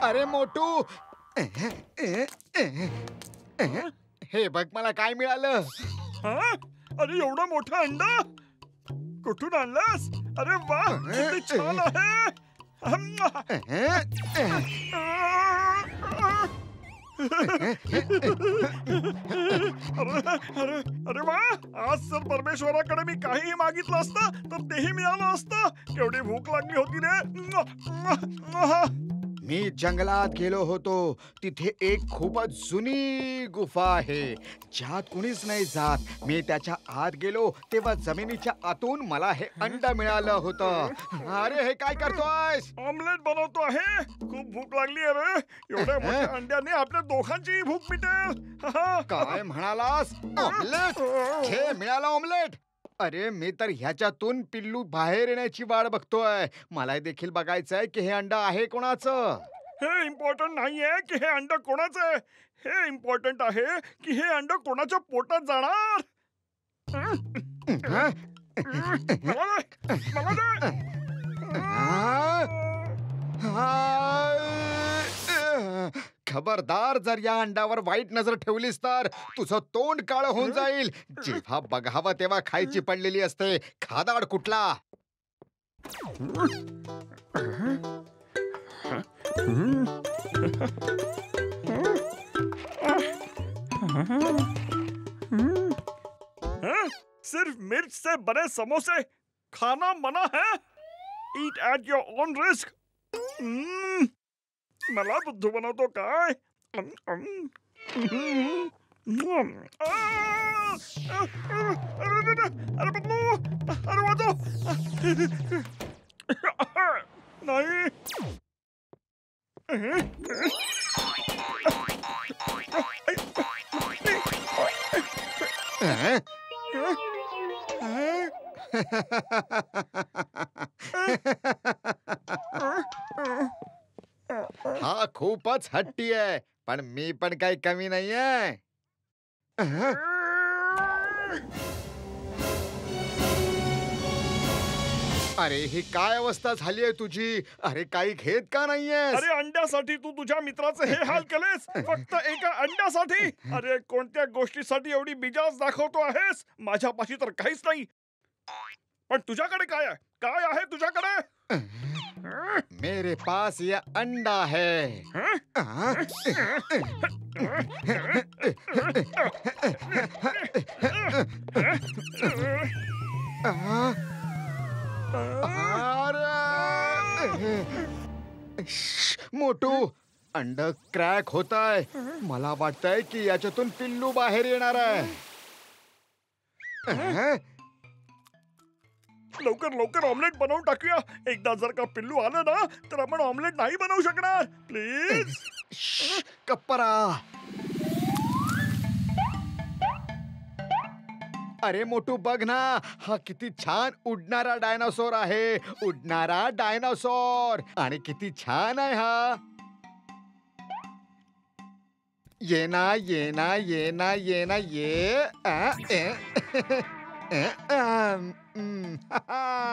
अरे मोटू, हे बघ मला काय मिळालं. अरे एवढं मोठं अंडा कुठून आणलंस? अरे वा, किती छान आहे. अरे अरे वा, आज जर परमेश्वराकडे मी काहीही मागितलं असतं तर तेही मिळालं असतं. केवढी भूक लागली होती रे. मी जंगलात गेलो होतो. तिथे एक खूपच जुनी गुफा आहे ज्यात कुणीच नाही जात. मी त्याच्या आत गेलो तेव्हा जमिनीच्या आतून मला हे अंड मिळालं होतं. अरे हे काय करतोयस? ऑमलेट बनवतो आहे. खूप भूक लागली आहे रे. एवढ्या मोठ्या अंड्याने आपल्या दोघांचीही भूक मिटेल. काय म्हणालास? ऑमलेट? हे मिळालं ऑमलेट? अरे मी तर ह्याच्यातून पिल्लू बाहेर येण्याची वाट बघतोय. मला देखील बघायचंय की हे अंड आहे कोणाचं. हे इम्पॉर्टंट नाहीये की हे अंड कोणाचं आहे. हे इम्पॉर्टंट आहे की हे अंड कोणाच्या पोटात जाणार. खबरदार, जर या अंडावर वाईट नजर ठेवलीस तर तुझं तोंड काळं होऊन जाईल. जेव्हा बघावं तेव्हा खायची पडलेली असते खादाड कुठला. सिर्फ मिर्च से बने समोसे खाना मना है. ईट एट योर ओन रिस्क. मला बुद्धू बनवतो काय. अरे बदलू, अरे वाजव. नाही. हा खूपच हट्टी आहे, पण मी पण काही कमी नाहीये. अरे ही काय अवस्था झाली आहे तुझी. अरे काही घेत का नाहीयेस? अरे अंड्यासाठी तू तुझ्या मित्राचे हे हाल केलेस. फक्त एका अंड्यासाठी. अरे कोणत्या गोष्टीसाठी एवढी बिजास दाखवतो आहेस. माझ्यापाशी तर काहीच नाही. पण तुझ्याकडे काय आहे? काय आहे तुझ्याकडे? मेरे पास ये अंडा है. मोटू, अंड क्रॅक होताय. मला वाटतंय की याच्यातून पिल्लू बाहेर येणार आहे. लवकर लवकर ऑमलेट बनवून टाकूया. एकदा जर का पिल्लू आलं ना तर आपण ऑमलेट नाही बनवू शकणार. प्लीज. कप्परा. अरे मोटू बघ ना, हा किती छान उडणारा डायनासोर आहे. उडणारा डायनासोर. आणि किती छान आहे हा. ये ना ये ना ये ना ये ना ये.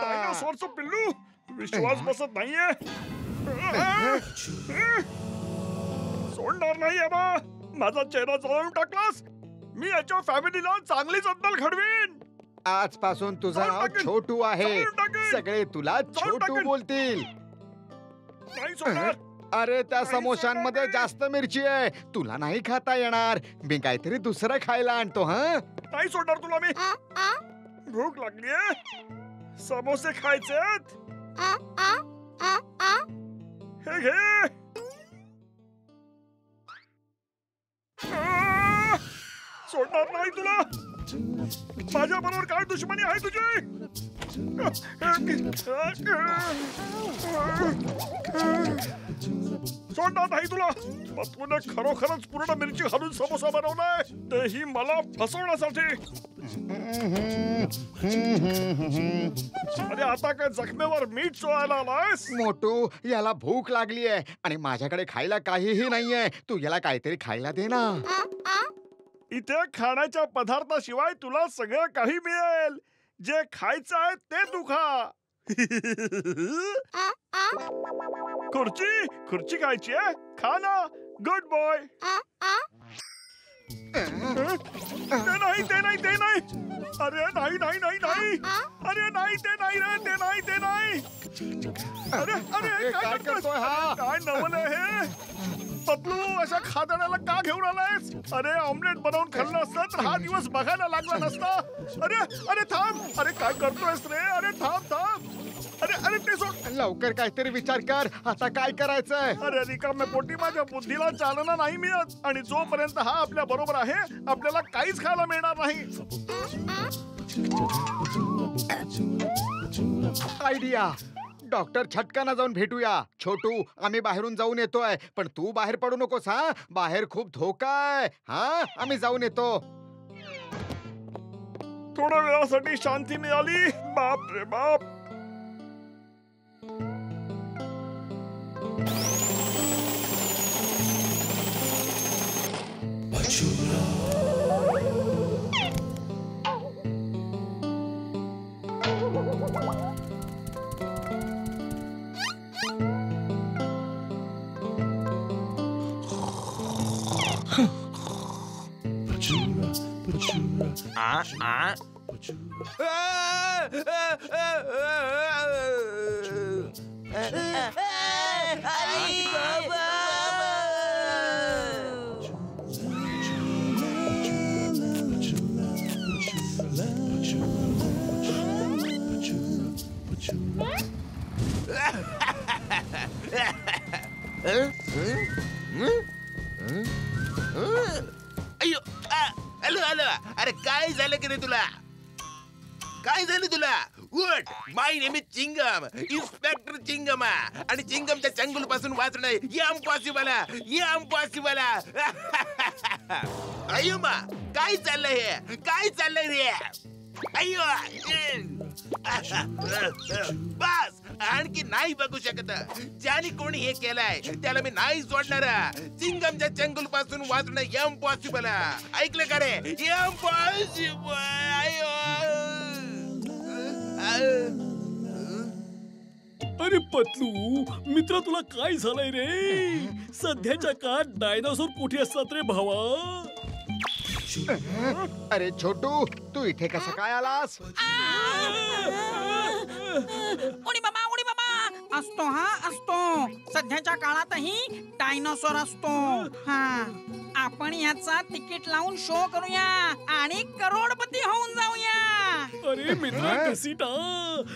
डायनासोरचं पिल्लू. विश्वास बसत नाहीये. सोडणार नाहीये बा. माझा चेहरा जळवून टाकलास. मी याच्या फॅमिलीला चांगलीच अद्दल घडवीन. आजपासून तुझं नाव छोटू आहे. सगळे तुला छोटू बोलतील. नाही सोडणार. अरे त्या समोशांमध्ये जास्त मिरची आहे. तुला नाही खाता येणार. मी काहीतरी दुसरं खायला आणतो. नाही सोडणार तुला मी. भूक लागलीये. समोसे खायचेत. हे घे. सोडणार नाही तुला. माझ्या बरोबर काय दुश्मनी आहे तुझी. सोडणार नाही तुला. पत्तूने खरोखरच पूर्ण मिरची घालून समोसा बनवलाय. तेही मला फसवण्यासाठी. अरे आता काय जखमेवर मीठ चोळायला आलायस. मोटू, याला भूक लागली आहे आणि माझ्याकडे खायला काहीही नाहीये. तू याला काहीतरी खायला दे ना. इथे खाण्याच्या पदार्थाशिवाय तुला सगळं काही मिळेल. जे खायचं आहे ते तू खा. खुर्ची खुर्ची खायची आहे, खा ना. Good boy. ते नाही ते नाही ते नाही. अरे नाही नाही नाही नाही. अरे नाही ते नाही रे, ते नाही ते नाही. अरे अरे काय करतोय हा? काय नवल हे. पतलू अशा खादाण्याला का घेऊन आलायस? अरे ऑमलेट बनवून खाल्लं असतं तर हा दिवस बघायला लागला नसता. अरे अरे थांब. अरे काय करतोयस रे? अरे थांब थांब. अरे अरे ते सोड. लवकर काहीतरी विचार कर, आता काय करायचंय? अरे रिकाम्या पोटी माझ्या बुद्धीला चालना नाही मिळत. आणि जोपर्यंत हा आपल्या बरोबर आहे आपल्याला काहीच खायला मिळणार नाही. आयडिया. डॉक्टर छटकाना जाऊन भेटूया. छोटू, आम्ही बाहेरून जाऊन येतोय, पण तू बाहेर पडू नकोस हा. बाहेर खूप धोका आहे. हा, आम्ही जाऊन येतो. थोड्या वेळासाठी शांती मिळाली. बाप रे बाप. अय्यो, हॅलो हॅलो. अरे काय झालं की रे तुला? काय झालं तुला? उठ. My name is Chingam, inspector Chingam. आणि चिंगमच्या चंगुल पासून वाचणं इम्पॉसिबल, इम्पॉसिबल. अय्यो मा, काय चाललंय हे? काय चाललंय रे? अय्यो. बस, आणखी नाही बघू शकत. ज्याने कोणी हे केलंय त्याला मी नाही सोडणार. चिंगमच्या चंगुल पासून वाचणं इम्पॉसिबल. ऐकलं का रे? इम्पॉसिबल. अरे पतलू मित्र, तुला काय झालंय रे? सध्याच्या काळात डायनासोर कुठे असतात रे भावा? अरे छोटू, तू इथे कसं काय आलास? उडी बाबा असतो. हा असतो. सध्याच्या काळातही डायनोसॉर असतो. हा, आपण याचा तिकीट लावून शो करूया आणि करोडपती होऊन जाऊया. अरे मित्र कसिटा,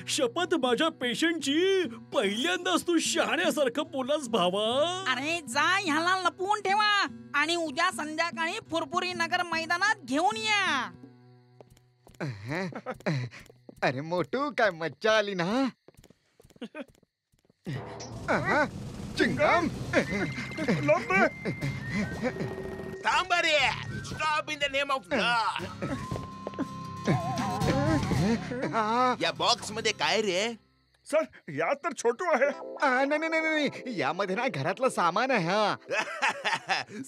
शपथ माझ्या पेशंटची, पहिल्यांदाच तू शहाण्यासारखं बोललास भावा. अरे जा, ह्याला लपवून ठेवा आणि उद्या संध्याकाळी फुरफुरी नगर मैदानात घेऊन या. अरे मोटू, काय मज्जा आली ना? चिंगम, थांब रे. Stop in the name of God. या बॉक्स मध्ये काय रे? सर यात तर छोटू आहे. नाही नाही नाही, यामध्ये ना घरातलं सामान आहे. हा,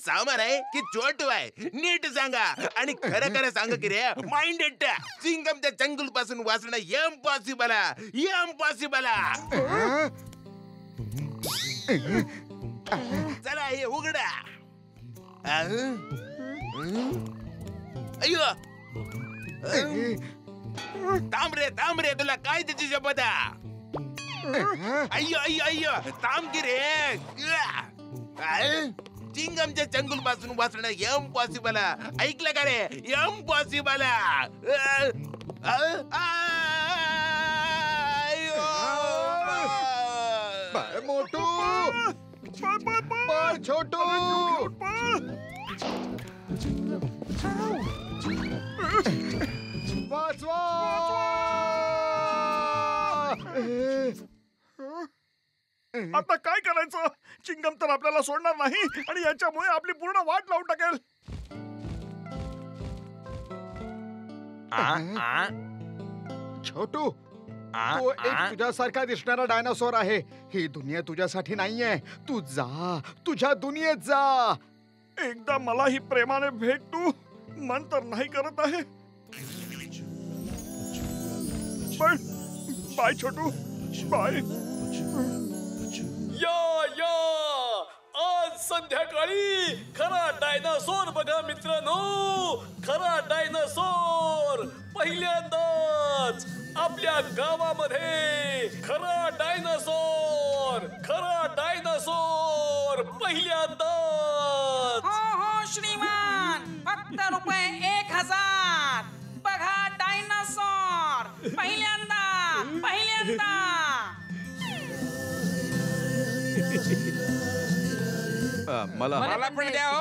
सामान आहे की छोटू आहे? नीट सांगा आणि खरं खरं सांग की रे. माइंडेड. चिंगमच्या चंगुल पासून वाचणं इम्पॉसिबल, इम्पॉसिबल. चला हे उघडा. अय्यो. थांब रे, तुला काय त्याची शपथ? अय्यो अय्यो अय्यो, थांब की रे. चिंगमच्या चंगुल पासून वाचणं इम्पॉसिबल. ऐकलं का रे? इम्पॉसिबल. मोटू, पळ छोटू. वाचवा. आता काय करायचं? चिंगम तर आपल्याला सोडणार नाही आणि याच्यामुळे आपली पूर्ण वाट लावून टाकेल. छोटू, तो एक तुझ्यासारखा दिसणारा डायनासोर आहे. ही दुनिया तुझ्यासाठी नाहीये. तू जा, तुझ्या दुनियेत जा. एकदा मलाही प्रेमाने भेट तू. मन तर नाही करत आहे पण बाय छोटू बाय. या आज संध्याकाळी खरा डायनासोर बघा मित्रांनो, खरा डायनासोर पहिल्यांदाच आपल्या गावामध्ये. खरा डायनासोर पहिल्यांदाच. हो श्रीमान, फक्त रुपये 1000. बघा डायनासोर पहिल्यांदा. मला मला पण द्या हो.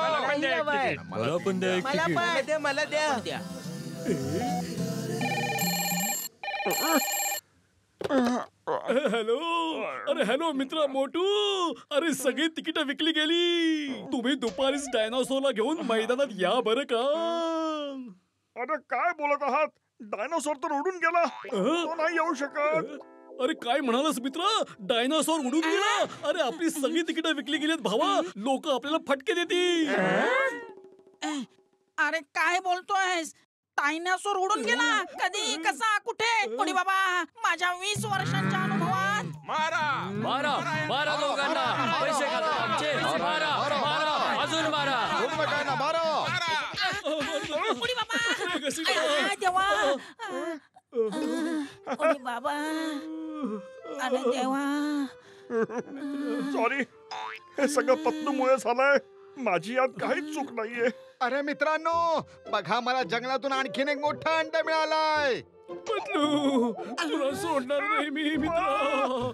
मला पण द्या एक तिकीट. मला द्या. हॅलो. अरे हॅलो मित्रा मोटू. अरे सगळी तिकीट विकली गेली. तुम्ही दुपारीच डायनासोरला घेऊन मैदानात या बरं का. अरे काय बोलत आहात? डायनासोर तर उडून गेला, तो नाही येऊ शकत. अरे काय म्हणालास मित्रा, डायनासोर उडून गेला. अरे आपली सगळी तिकीट विकली गेलीत भावा. लोक आपल्याला फटके देतील. अरे काय बोलतोयस? डायनासोर उडून गेला? कधी, कसा, कुठे? कोणी बाबा, माझ्या 20 वर्षांच्या अनुभवात. मारा दोघांना. पैसे घाला आमचे. मारा अजून मारा. कोणी बाबा, देवा. कोणी बाबा, अरे देवा. सॉरी, हे सगळं पत्तूमुळे झालंय. माझी यात काहीच चूक नाहीये. अरे मित्रांनो, बघा मला जंगलातून आणखीन एक मोठा अंडा मिळालाय. पतलू, तुला सोडणार नाही मी मित्रा.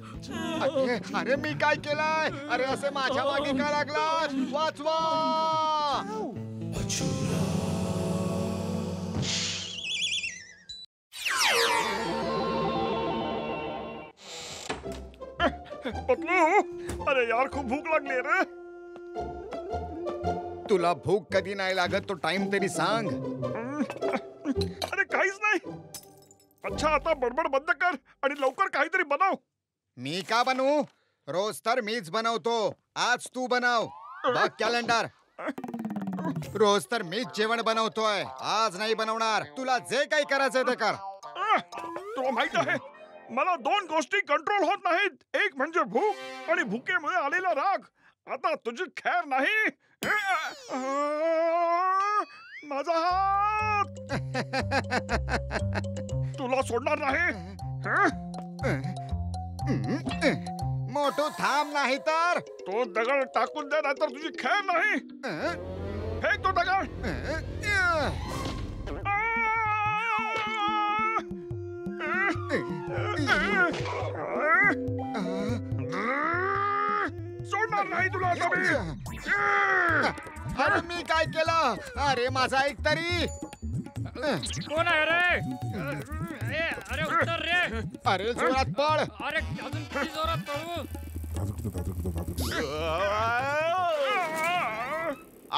अरे मी काय केलंय? अरे असे माझ्या मागे का लागलास? वाचवा. पतलू, अरे यार खूप भूक लागली रे. तुला भूक कधी नाही लागत तो टाइम तरी सांग. अरे काहीच नाही. अच्छा आता बडबड बंद कर आणि लवकर काहीतरी बनव. मी का बनवू? रोज तर मीच बनवतो. आज तू बनव. बघ कॅलेंडर. रोज तर मीच जेवण बनवतोय. आज नाही बनवणार. तुला जे काही करायचंय ते कर. तुला माहित आहे मला 2 गोष्टी कंट्रोल होत नाहीत. एक म्हणजे भूक आणि भुकेमुळे आलेला राग. आता तुझी खैर नाही. माझा हात तुला सोडणार नाही. मोठू थांब नाही तर. तो दगड टाकून दे नाहीतर तुझी खैर नाही. फेक तो दगड. सोडणार नाही तुला आता मी. अरे मी काय केलं? अरे माझा ऐक तरी. कोण आहे रे? अरे उत्तर रे. अरे जोरात पळ. अरे अजून किती जोरात पळू?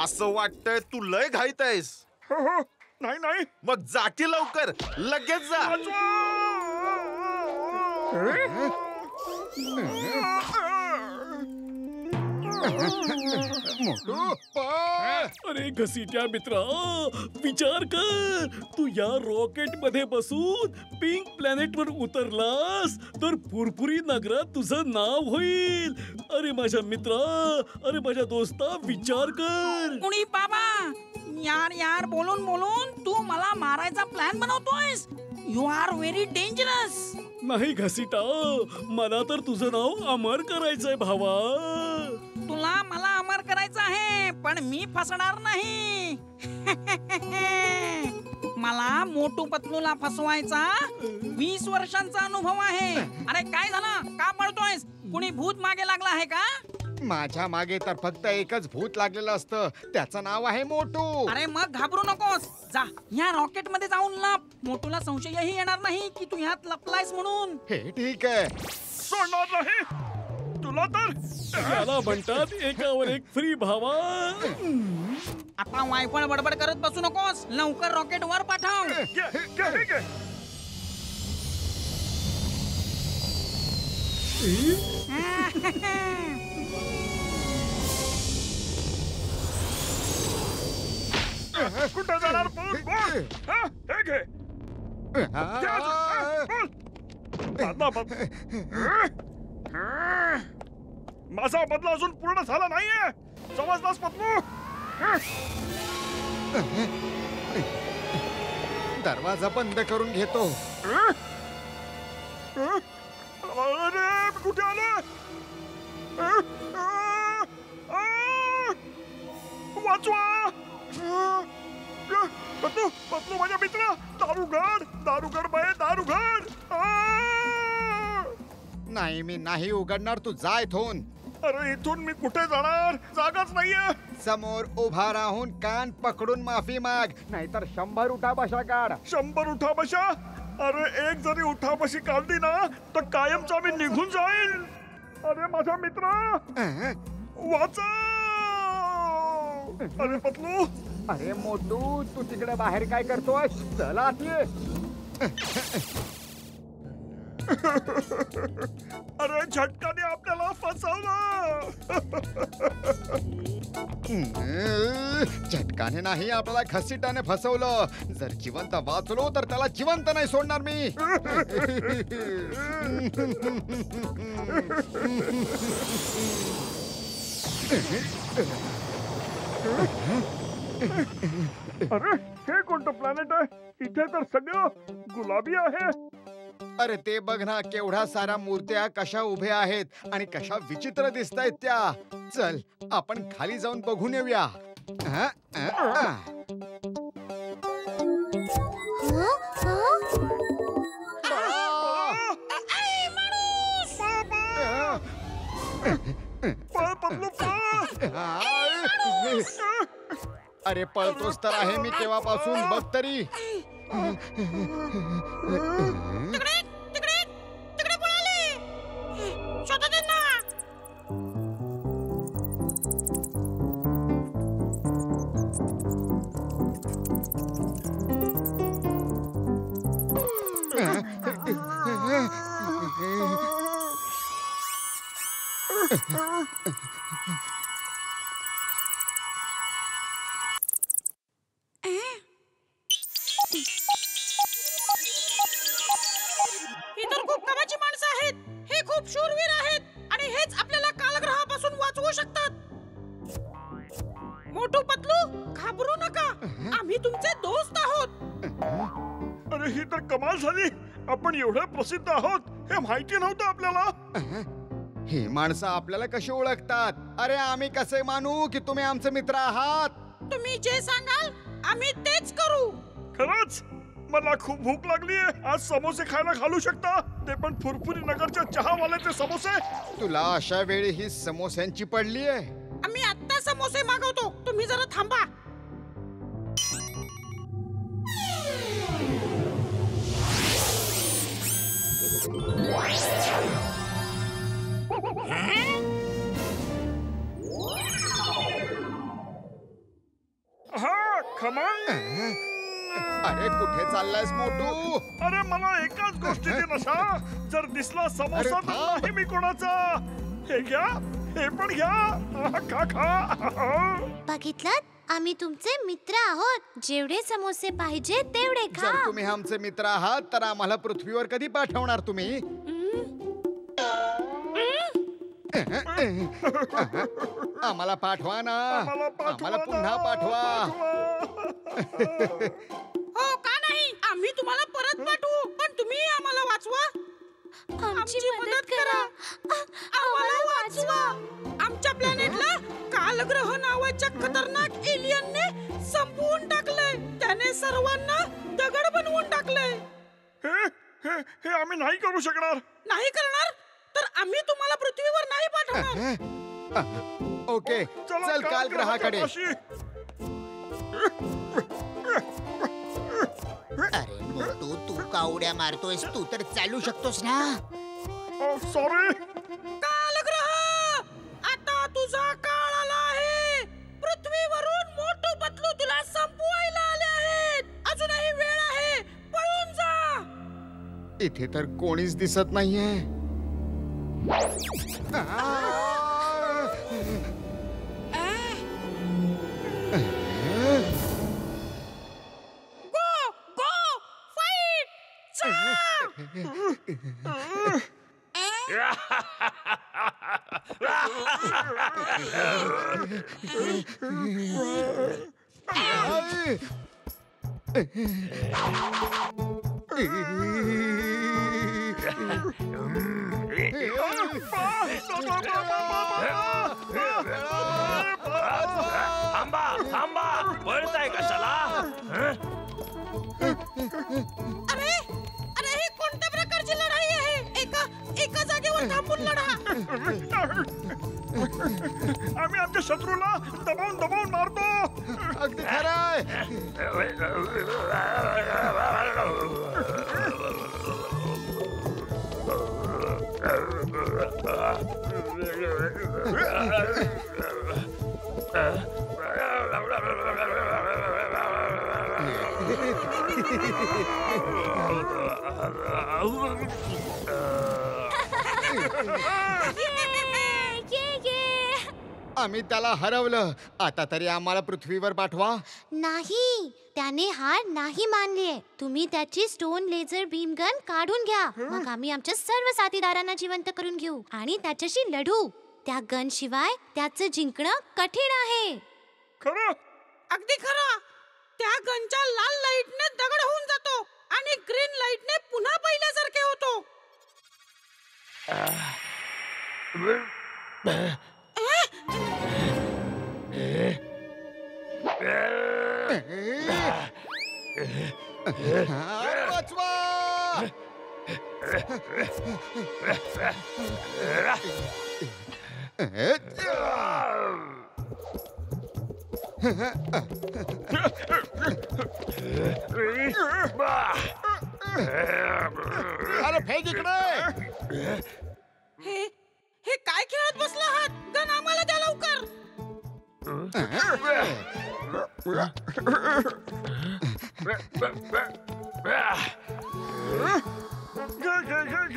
असं वाटतंय तू लय घाईत आहेस. हो, नाही नाही. मग जा की लवकर. लगेच जा. मोठू पळ. अरे घसीट्या मित्रा, विचार कर. तू या रॉकेट मध्ये बसून पिंक प्लॅनेट वर उतरलास तर पुरपुरी नगरात तुझं नाव होईल. अरे माझ्या मित्रा, अरे माझ्या दोस्ता, विचार कर. कोणी बाबा, यार बोलून तू मला मारायचा प्लॅन बनवतोयस. You are very dangerous. नाही घसीटा, मला तर तुझं नाव अमर करायचंय भावा. तुला मला अमर करायचं आहे पण मी फसणार नाही. मला मोटू पतलूला फसवायचा 20 वर्षांचा अनुभव आहे. अरे काय झालं? का पळतोयस? कुणी भूत मागे लागला आहे का? माझ्या मागे तर फक्त एकच भूत लागलेलं असतं. त्याचं नाव आहे मोटू. अरे मग घाबरू नकोस. जा या रॉकेट मध्ये जाऊन लप. मोटूला संशयही येणार नाही की तू ह्यात लपलायस म्हणून. हे ठीक आहे. सोडणार नाही तुला तर. याला म्हणतात एकावर एक फ्री भावा. आता वायफळ बडबड करत बसू नकोस. लवकर रॉकेट वर पाठव. घे. कुठे जाणार बोल बोल हा, हे घे घे अजून, हा, बोल. बदला, माझा बदला अजून पूर्ण झाला नाहीये समजलास पत्नू दरवाजा बंद करून घेतो. अरे कुठे आलं वाचवा पत्नू पत्नू माझ्या मित्र दारुगड बाय दारुगड नाही मी नाही उघडणार. तू जा इथून. अरे इथून मी कुठे जाणार जागाच नाहीये. समोर उभा राहून कान पकडून माफी माग, नाहीतर 100 उठाबशा काढ. 100 उठाबशा. अरे एक जरी उठाबशी काढली ना तर कायमचा मी निघून जाईल. अरे माझा मित्र वाचा. अरे पतलू. अरे मोटू तू तिकडे बाहेर काय करतोय? चला आत ये. अरे झटकाने आपल्याला फसवलं. झटकाने नाही आपल्याला घसीटाने फसवलं. जर जिवंत वाचलो तर त्याला जिवंत नाही सोडणार मी. अरे हे कोणतं प्लॅनेट आहे? इथे तर सगळं गुलाबी आहे. अरे ते बघ ना केवढ्या साऱ्या मूर्त्या कशा उभ्या आहेत आणि कशा विचित्र दिसतायत त्या. चल आपण खाली जाऊन बघून येऊया. अरे पळतोच तर आहे मी केव्हापासून. बघ तरी. तिकडे पळाले. शोधा त्यांना. ही तर खूप कामाची माणसं आहेत. हे खूप शूरवीर आहेत आणि हेच आपल्याला कालग्रहापासून वाचवू शकतात. मोठू पतलू घाबरू नका. आम्ही तुमचे दोस्त आहोत. अरे ही तर कमाल झाली. आपण एवढे प्रसिद्ध आहोत हे माहिती नव्हतं आपल्याला. ही माणसं आपल्याला कशी ओळखतात? अरे आम्ही कसे मानू की तुम्ही आमचे मित्र आहात? तुम्ही जे सांगाल आम्ही तेच करू. खरंच मला खूप भूक लागलीये. आज समोसे खायला घालू शकता? ते पण फुरफुरी नगरच्या चहावाल्याचे समोसे. तुला अशा वेळी ही समोस्यांची पडलीये? आम्ही आत्ता समोसे मागवतो. तुम्ही जरा थांबा. हा खमंग. अरे कुठे चाललायस मोटू? अरे मला एकाच गोष्टीची नशा. जर दिसला समोसा तर थांब. नाही मी कोणाचा. हे घ्या हे पण घ्या. खा खा. बघितलं आम्ही तुमचे मित्र आहोत. जेवढे समोसे पाहिजे तेवढे खा. जर तुम्ही आमचे मित्र आहात तर आम्हाला पृथ्वीवर कधी पाठवणार तुम्ही? आम्हाला पाठवा ना. आम्हाला पुन्हा पाठवा. हो का नाही? आम्ही तुम्हाला परत पाठवू. पण तुम्ही आम्हाला वाचवा. आमची मदत करा. आम्हाला वाचवा. आमच्या प्लॅनेटला कालग्रह नावाच्या खतरनाक एलियनने संपवून टाकले. त्याने सर्वांना दगड बनवून टाकले. हे हे हे आम्ही नाही करू शकणार. नाही करणार तर आम्ही तुम्हाला पृथ्वीवर नाही पाठवणार. ओके चल काल ग्रहाकडे. अरे मोटू तू का उड्या मारतोयस? तू तर चालू शकतोस ना. सॉरी. कालग्रह आता तुझा काळ आला आहे. पृथ्वीवरून मोठू पतलू तुला संपवायला आले आहेत. अजूनही वेळ आहे. पळून जा. इथे तर कोणीच दिसत नाहीये. थांबा थांबा पळताय कशाला? अरे अरे ही कोणत्या प्रकारची लढाई आहे? एका जागेवर थांबून लढा. आम्ही आमच्या शत्रूला दबावून दबावून मारतो. अगदी खरंय. आम्ही त्याला हरवलं. आता तरी आम्हाला पृथ्वीवर पाठवा. नाही, त्याने हार नाही मानलीये. तुम्ही त्याची स्टोन लेझर बीम गन काढून घ्या. मग आम्ही आमच्या सर्व साथीदारांना जिवंत करून घेऊ आणि त्याच्याशी लढू. त्या गन शिवाय त्याचं जिंकणं कठीण आहे. खरं? अगदी खरं. त्या गनच्या लाल लाईटने दगड होऊन जातो आणि ग्रीन लाईटने पुन्हा पहिल्यासारखे होतो. वाचवा. अरे फेक इकडे. हे काय खेळत बसला आहात? गन आम्हाला द्या लवकर.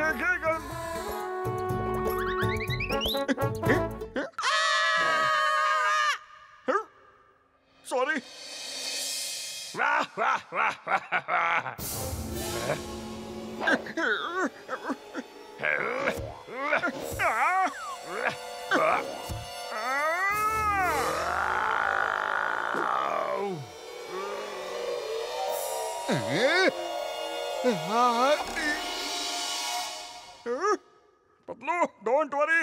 घे gun. Sorry. Patlu, don't worry.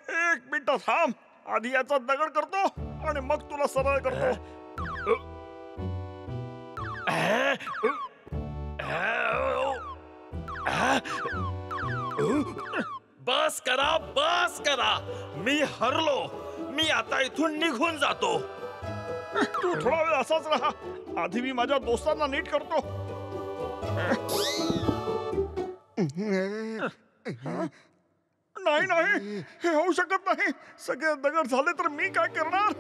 1 minute थांब. आधी याचा दगड करतो आणि मग तुला सरळ करतो. बस करा बस करा. मी हरलो. मी आता इथून निघून जातो. तू थोडा वेळ असाच राहा. आधी मी माझ्या दोस्तांना नीट करतो. नाही नाही, हे होऊ शकत नाही. सगळे दगड झाले तर मी काय करणार?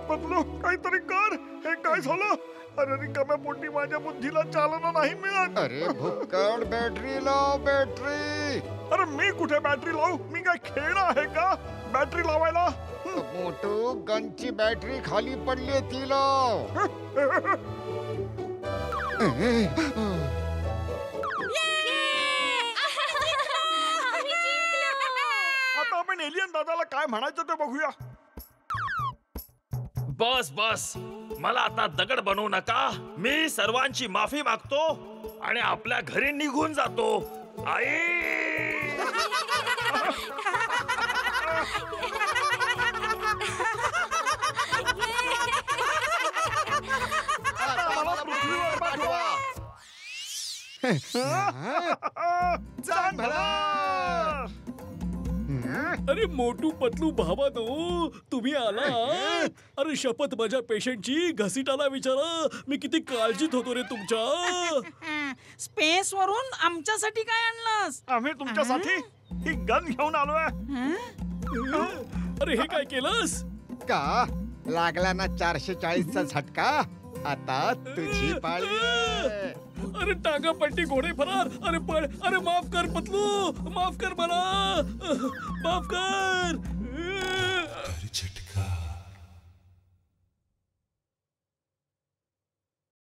बदलू, काहीतरी कर. हे काय झालं? अरे रिकाम्या पोटी माझ्या बुद्धीला चालना नाही मिळत. अरे भुक्कड, बॅटरी लाव. बॅटरी. अरे मी कुठे बॅटरी लावू? मी काय खेळणं आहे का बॅटरी लावायला? मोठू, गनची बॅटरी खाली पडली, ती लाव. आता आपण एलियन दादाला काय म्हणायचं ते बघूया. बस बस. मला आता दगड बनवू नका. मी सर्वांची माफी मागतो आणि आपल्या घरी निघून जातो. आई. मला पृथ्वीवर पाठवा. चांग भला. अरे मोटू पतलू भावानो, तुम्ही आला. अरे शपथ माझ्या पेशंटची. घसीटाला विचारा. मी किती काळजीत होतो रे तुमच्या. स्पेस वरून आमच्यासाठी काय आणलंस? आम्ही तुमच्यासाठी ही गन घेऊन आलोय. अरे हे काय केलंस? का लागला ना 440चा झटका? आता तुझी पाळी. अरे टांगा पट्टी घोडे फरार. अरे पण अरे माफ कर पतलू. माफ कर मला. माफ कर.